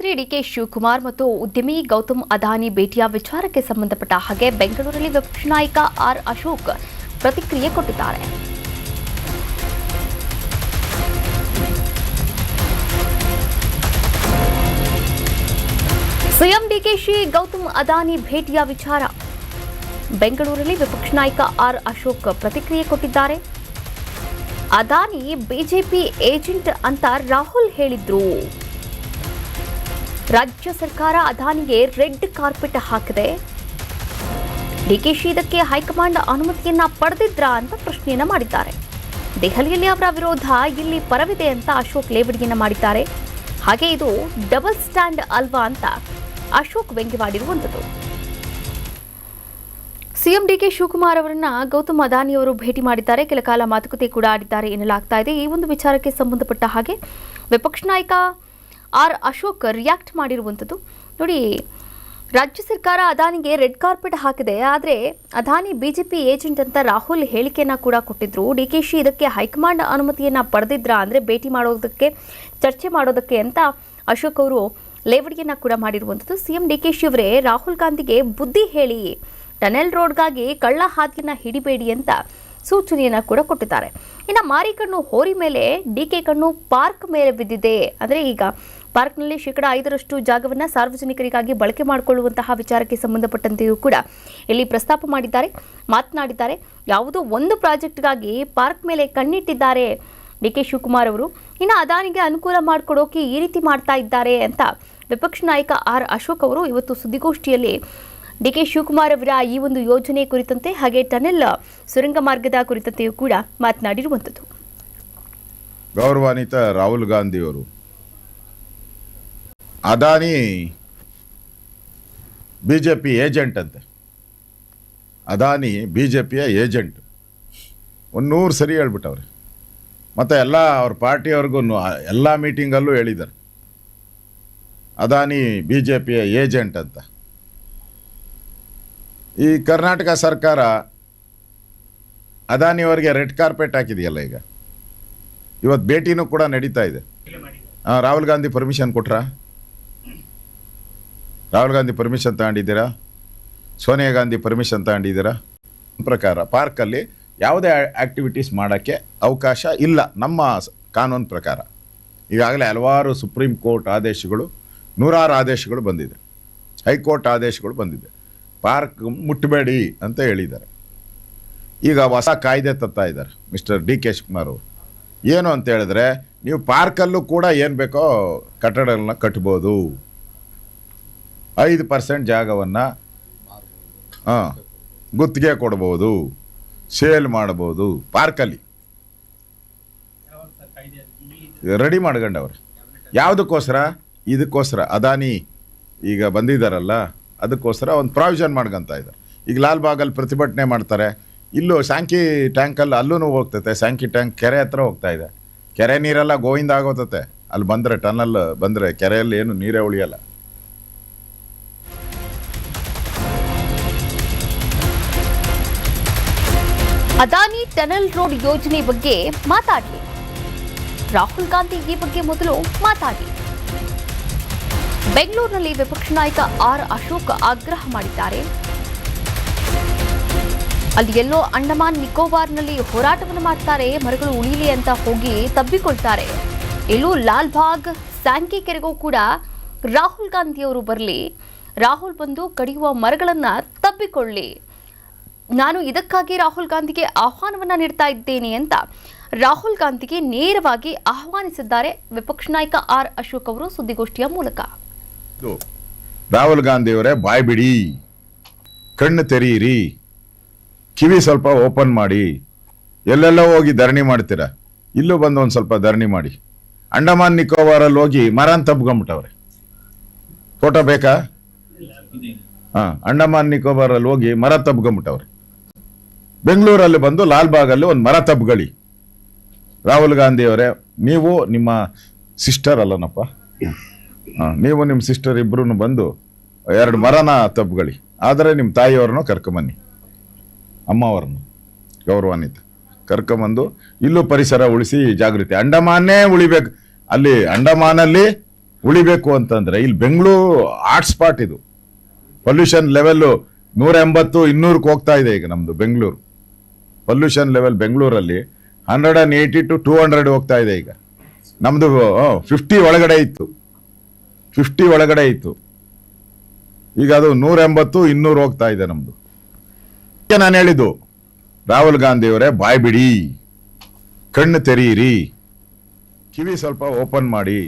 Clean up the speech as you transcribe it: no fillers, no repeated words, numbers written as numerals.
ಮುಖ್ಯಮಂತ್ರಿ ಡಿಕೆ ಶಿವಕುಮಾರ್ ಮತ್ತು ಉದ್ಯಮಿ ಗೌತಮ್ ಅದಾನಿ ಭೇಟಿಯ ವಿಚಾರಕ್ಕೆ ಸಂಬಂಧಪಟ್ಟ ಹಾಗೆ ಬೆಂಗಳೂರಲ್ಲಿ ವಿಪಕ್ಷ ನಾಯಕ ಆರ್ ಅಶೋಕ್ ಪ್ರತಿಕ್ರಿಯೆ ಕೊಟ್ಟಿದ್ದಾರೆ. ಸಿಎಂ ಡಿಕೆಶಿ ಗೌತಮ್ ಅದಾನಿ ಭೇಟಿಯ ವಿಚಾರ ಬೆಂಗಳೂರಲ್ಲಿ ವಿಪಕ್ಷ ನಾಯಕ ಆರ್ ಅಶೋಕ್ ಪ್ರತಿಕ್ರಿಯೆ ಕೊಟ್ಟಿದ್ದಾರೆ. ಅದಾನಿ ಬಿಜೆಪಿ ಏಜೆಂಟ್ ಅಂತ ರಾಹುಲ್ ಹೇಳಿದ್ರು. ರಾಜ್ಯ ಸರ್ಕಾರ ಅದಾನಿಗೆ ರೆಡ್ ಕಾರ್ಪೆಟ್ ಹಾಕಿದೆ. ಡಿಕೆಶಿ ಇದಕ್ಕೆ ಹೈಕಮಾಂಡ್ ಅನುಮತಿಯನ್ನ ಪಡೆದಿದ್ರಾ ಅಂತ ಪ್ರಶ್ನೆಯನ್ನ ಮಾಡಿದ್ದಾರೆ. ದೆಹಲಿಯಲ್ಲಿ ಅವರ ವಿರೋಧ, ಇಲ್ಲಿ ಪರವಿದೆ ಅಂತ ಅಶೋಕ್ ಲೇವಡಿಯನ್ನ ಮಾಡಿದ್ದಾರೆ. ಹಾಗೆ ಇದು ಡಬಲ್ ಸ್ಟ್ಯಾಂಡ್ ಅಲ್ವಾ ಅಂತ ಅಶೋಕ್ ವ್ಯಂಗ್ಯವಾಡಿರುವಂಥದ್ದು. ಸಿಎಂ ಡಿಕೆ ಶಿವಕುಮಾರ್ ಅವರನ್ನ ಗೌತಮ್ ಅದಾನಿ ಅವರು ಭೇಟಿ ಮಾಡಿದ್ದಾರೆ. ಕೆಲ ಕಾಲ ಮಾತುಕತೆ ಕೂಡ ಆಡಿದ್ದಾರೆ ಎನ್ನಲಾಗ್ತಾ ಇದೆ. ಈ ಒಂದು ವಿಚಾರಕ್ಕೆ ಸಂಬಂಧಪಟ್ಟ ಹಾಗೆ ವಿಪಕ್ಷ ನಾಯಕ ಆರ್ ಅಶೋಕ್ ರಿಯಾಕ್ಟ್ ಮಾಡಿರುವಂಥದ್ದು. ನೋಡಿ, ರಾಜ್ಯ ಸರ್ಕಾರ ಅದಾನಿಗೆ ರೆಡ್ ಕಾರ್ಪೆಟ್ ಹಾಕಿದೆ. ಆದರೆ ಅದಾನಿ ಬಿಜೆಪಿ ಏಜೆಂಟ್ ಅಂತ ರಾಹುಲ್ ಹೇಳಿಕೆಯನ್ನ ಕೂಡ ಕೊಟ್ಟಿದ್ರು. ಡಿಕೆಶಿ ಇದಕ್ಕೆ ಹೈಕಮಾಂಡ್ ಅನುಮತಿಯನ್ನ ಪಡೆದಿದ್ರಾ, ಅಂದರೆ ಭೇಟಿ ಮಾಡೋದಕ್ಕೆ, ಚರ್ಚೆ ಮಾಡೋದಕ್ಕೆ ಅಂತ ಅಶೋಕ್ ಅವರು ಲೇವಡಿಯನ್ನ ಕೂಡ ಮಾಡಿರುವಂಥದ್ದು. ಸಿಎಂ ಡಿಕೆಶಿ ಅವರೇ ರಾಹುಲ್ ಗಾಂಧಿಗೆ ಬುದ್ಧಿ ಹೇಳಿ, ಟನೆಲ್ ರೋಡ್ಗಾಗಿ ಕಳ್ಳ ಹಾದಿಯನ್ನ ಹಿಡಿಬೇಡಿ ಅಂತ ಸೂಚನೆಯನ್ನ ಕೂಡ ಕೊಟ್ಟಿದ್ದಾರೆ. ಇನ್ನು ಮಾರಿ ಕಣ್ಣು ಹೋರಿ ಮೇಲೆ ಡಿಕೆ ಕಣ್ಣು ಪಾರ್ಕ್ ಮೇಲೆ ಬಿದ್ದಿದೆ. ಅಂದರೆ ಈಗ ಪಾರ್ಕ್ನಲ್ಲಿ 5% ಜಾಗವನ್ನು ಸಾರ್ವಜನಿಕರಿಗಾಗಿ ಬಳಕೆ ಮಾಡಿಕೊಳ್ಳುವಂತಹ ವಿಚಾರಕ್ಕೆ ಸಂಬಂಧಪಟ್ಟಂತೆಯೂ ಕೂಡ ಇಲ್ಲಿ ಪ್ರಸ್ತಾಪ ಮಾಡಿದ್ದಾರೆ, ಮಾತನಾಡಿದ್ದಾರೆ. ಯಾವುದೋ ಒಂದು ಪ್ರಾಜೆಕ್ಟ್ಗಾಗಿ ಪಾರ್ಕ್ ಮೇಲೆ ಕಣ್ಣಿಟ್ಟಿದ್ದಾರೆ ಡಿಕೆ ಶಿವಕುಮಾರ್ ಅವರು. ಇನ್ನು ಅದಾನಿಗೆ ಅನುಕೂಲ ಮಾಡಿಕೊಡೋಕೆ ಈ ರೀತಿ ಮಾಡ್ತಾ ಇದ್ದಾರೆ ಅಂತ ವಿಪಕ್ಷ ನಾಯಕ ಆರ್ ಅಶೋಕ್ ಅವರು ಇವತ್ತು ಸುದ್ದಿಗೋಷ್ಠಿಯಲ್ಲಿ ಡಿಕೆ ಶಿವಕುಮಾರ್ ಅವರ ಈ ಒಂದು ಯೋಜನೆ ಕುರಿತಂತೆ ಹಾಗೆ ಟನೆಲ್ ಸುರಂಗ ಮಾರ್ಗದ ಕುರಿತಂತೆಯೂ ಕೂಡ ಮಾತನಾಡಿರುವಂಥದ್ದು. ಗೌರವಾನ್ವಿತ ರಾಹುಲ್ ಗಾಂಧಿ ಅವರು ಅದಾನಿ ಬಿಜೆಪಿ ಏಜೆಂಟ್ ಅಂತೆ. ಅದಾನಿ ಬಿಜೆಪಿಯ ಏಜೆಂಟ್ 100 ಸರಿ ಹೇಳ್ಬಿಟ್ಟವ್ರೆ. ಮತ್ತು ಎಲ್ಲ ಅವ್ರ ಪಾರ್ಟಿಯವ್ರಿಗೂ ಎಲ್ಲ ಮೀಟಿಂಗಲ್ಲೂ ಹೇಳಿದ್ದಾರೆ ಅದಾನಿ ಬಿಜೆಪಿಯ ಏಜೆಂಟ್ ಅಂತ. ಈ ಕರ್ನಾಟಕ ಸರ್ಕಾರ ಅದಾನಿಯವರಿಗೆ ರೆಡ್ ಕಾರ್ಪೆಟ್ ಹಾಕಿದೆಯಲ್ಲ. ಈಗ ಇವತ್ತು ಭೇಟಿನೂ ಕೂಡ ನಡೀತಾ ಇದೆ. ರಾಹುಲ್ ಗಾಂಧಿ ಪರ್ಮಿಷನ್ ಕೊಟ್ರಾ? ರಾಹುಲ್ ಗಾಂಧಿ ಪರ್ಮಿಷನ್ ತಗೊಂಡಿದ್ದೀರಾ? ಸೋನಿಯಾ ಗಾಂಧಿ ಪರ್ಮಿಷನ್ ತಗೊಂಡಿದ್ದೀರಾ? ಪ್ರಕಾರ ಪಾರ್ಕಲ್ಲಿ ಯಾವುದೇ ಆ್ಯಕ್ಟಿವಿಟೀಸ್ ಮಾಡೋಕ್ಕೆ ಅವಕಾಶ ಇಲ್ಲ ನಮ್ಮ ಕಾನೂನು ಪ್ರಕಾರ. ಈಗಾಗಲೇ ಹಲವಾರು ಸುಪ್ರೀಂ ಕೋರ್ಟ್ ಆದೇಶಗಳು, 100 ಆದೇಶಗಳು ಬಂದಿದೆ, ಹೈಕೋರ್ಟ್ ಆದೇಶಗಳು ಬಂದಿದೆ. ಪಾರ್ಕ್ ಮುಟ್ಟಬೇಡಿ ಅಂತ ಹೇಳಿದ್ದಾರೆ. ಈಗ ಹೊಸ ಕಾಯ್ದೆ ತರ್ತಾ ಇದ್ದಾರೆ ಮಿಸ್ಟರ್ ಡಿ ಕೆ ಶಿವಕುಮಾರ್ ಅವರು. ಏನು ಅಂತ ಹೇಳಿದ್ರೆ, ನೀವು ಪಾರ್ಕಲ್ಲೂ ಕೂಡ ಏನು ಬೇಕೋ ಕಟ್ಟಡಗಳನ್ನ ಕಟ್ಬೋದು. 5% ಜಾಗವನ್ನು ಗುತ್ತಿಗೆ ಕೊಡ್ಬೋದು, ಸೇಲ್ ಮಾಡ್ಬೋದು ಪಾರ್ಕಲ್ಲಿ. ರೆಡಿ ಮಾಡ್ಕೊಂಡವ್ರೆ. ಯಾವುದಕ್ಕೋಸ್ಕರ? ಇದಕ್ಕೋಸ್ಕರ ಅದಾನಿ ಈಗ ಬಂದಿದ್ದಾರಲ್ಲ, ಅದಕ್ಕೋಸ್ಕರ ಒಂದು ಪ್ರಾವಿಷನ್ ಮಾಡ್ಕೊತ ಇದ್ದಾರೆ. ಈಗ ಲಾಲ್ಬಾಗಲ್ಲಿ ಪ್ರತಿಭಟನೆ ಮಾಡ್ತಾರೆ. ಇಲ್ಲೂ ಸ್ಯಾಂಕಿ ಟ್ಯಾಂಕಲ್ಲಿ ಅಲ್ಲೂ ಹೋಗ್ತೈತೆ. ಸ್ಯಾಂಕಿ ಟ್ಯಾಂಕ್ ಕೆರೆ ಹತ್ರ ಹೋಗ್ತಾ ಇದೆ. ಕೆರೆ ನೀರೆಲ್ಲ ಗೋವಿಂದ ಆಗೋತತೆ. ಅಲ್ಲಿ ಬಂದರೆ, ಟನಲ್ ಬಂದರೆ ಕೆರೆಯಲ್ಲಿ ಏನು ನೀರೇ ಉಳಿಯಲ್ಲ. ಅದಾನಿ ಟನೆಲ್ ರೋಡ್ ಯೋಜನೆ ಬಗ್ಗೆ ಮಾತಾಡಲಿ, ರಾಹುಲ್ ಗಾಂಧಿ ಈ ಬಗ್ಗೆ ಮೊದಲು ಮಾತಾಡಿ. ಬೆಂಗಳೂರಿನಲ್ಲಿ ವಿಪಕ್ಷ ನಾಯಕ ಆರ್ ಅಶೋಕ್ ಆಗ್ರಹ ಮಾಡಿದ್ದಾರೆ. ಅಲ್ಲಿ ಎಲ್ಲೋ ಅಂಡಮಾನ್ ನಿಕೋಬಾರ್ನಲ್ಲಿ ಹೋರಾಟವನ್ನು ಮಾಡ್ತಾರೆ, ಮರಗಳು ಉಳಿಯಲಿ ಅಂತ ಹೋಗಿ ತಬ್ಬಿಕೊಳ್ತಾರೆ. ಎಲ್ಲೂ ಲಾಲ್ಬಾಗ್, ಸ್ಯಾಂಕಿ ಕೆರೆಗೂ ಕೂಡ ರಾಹುಲ್ ಗಾಂಧಿಯವರು ಬರಲಿ, ರಾಹುಲ್ ಬಂದು ಕಡಿಯುವ ಮರಗಳನ್ನು ತಬ್ಬಿಕೊಳ್ಳಿ. ನಾನು ಇದಕ್ಕಾಗಿ ರಾಹುಲ್ ಗಾಂಧಿಗೆ ಆಹ್ವಾನವನ್ನ ನೀಡ್ತಾ ಇದ್ದೇನೆ ಅಂತ ರಾಹುಲ್ ಗಾಂಧಿಗೆ ನೇರವಾಗಿ ಆಹ್ವಾನಿಸಿದ್ದಾರೆ ವಿಪಕ್ಷ ನಾಯಕ ಆರ್ ಅಶೋಕ್ ಅವರು ಸುದ್ದಿಗೋಷ್ಠಿಯ ಮೂಲಕ. ರಾಹುಲ್ ಗಾಂಧಿಯವರೇ, ಬಾಯ್ ಬಿಡಿ, ಕಣ್ಣು ತೆರೀರಿ, ಕಿವಿ ಸ್ವಲ್ಪ ಓಪನ್ ಮಾಡಿ. ಎಲ್ಲೆಲ್ಲೋ ಹೋಗಿ ಧರಣಿ ಮಾಡ್ತೀರಾ, ಇಲ್ಲೂ ಬಂದು ಒಂದು ಸ್ವಲ್ಪ ಧರಣಿ ಮಾಡಿ. ಅಂಡಮಾನ್ ನಿಕೋಬಾರಲ್ಲಿ ಹೋಗಿ ಮರ ತಬ್ಕೊಂಬಿಟ್ಟವ್ರೆ. ಫೋಟೋ ಬೇಕಾ? ಅಂಡಮಾನ್ ನಿಕೋಬಾರಲ್ಲಿ ಹೋಗಿ ಮರ ತಬ್ಕೊಂಬಿಟ್ಟವ್ರೆ. ಬೆಂಗಳೂರಲ್ಲಿ ಬಂದು ಲಾಲ್ಬಾಗಲ್ಲಿ ಒಂದು ಮರ ತಬ್ಗಳಿ. ರಾಹುಲ್ ಗಾಂಧಿಯವರೇ, ನೀವು ನಿಮ್ಮ ಸಿಸ್ಟರ್ ಅಲ್ಲನಪ್ಪ, ನೀವು ನಿಮ್ಮ ಸಿಸ್ಟರ್ ಇಬ್ಬರೂ ಬಂದು 2 ಮರನ ತಬ್ಗಳಿ. ಆದರೆ ನಿಮ್ಮ ತಾಯಿಯವ್ರನ್ನೂ ಕರ್ಕೊಂಬನ್ನಿ, ಅಮ್ಮವ್ರನ್ನು ಗೌರವಾನ್ವಿತ ಕರ್ಕೊಂಬಂದು ಇಲ್ಲೂ ಪರಿಸರ ಉಳಿಸಿ ಜಾಗೃತಿ. ಅಂಡಮಾನೇ ಉಳಿಬೇಕು. ಅಲ್ಲಿ ಅಂಡಮಾನಲ್ಲಿ ಉಳಿಬೇಕು ಅಂತಂದ್ರೆ ಇಲ್ಲಿ ಬೆಂಗಳೂರು ಹಾಟ್ ಸ್ಪಾಟ್ ಇದು. ಪೊಲ್ಯೂಷನ್ ಲೆವೆಲ್ 180 200ಕ್ಕೆ ಹೋಗ್ತಾ ಇದೆ ಈಗ ನಮ್ದು ಬೆಂಗಳೂರು. ಪೊಲ್ಯೂಷನ್ ಲೆವೆಲ್ ಬೆಂಗಳೂರಲ್ಲಿ 180 to 200 ಹೋಗ್ತಾ ಇದೆ ಈಗ. ನಮ್ದು 50 ಒಳಗಡೆ ಇತ್ತು, 50 ಒಳಗಡೆ ಇತ್ತು. ಈಗ ಅದು 180 200 ಹೋಗ್ತಾ ಇದೆ ನಮ್ದು. ನಾನು ಹೇಳಿದ್ದು ರಾಹುಲ್ ಗಾಂಧಿಯವರೇ, ಬಾಯ್ ಬಿಡಿ, ಕಣ್ಣು ತೆರೀರಿ, ಕಿವಿ ಸ್ವಲ್ಪ ಓಪನ್ ಮಾಡಿ.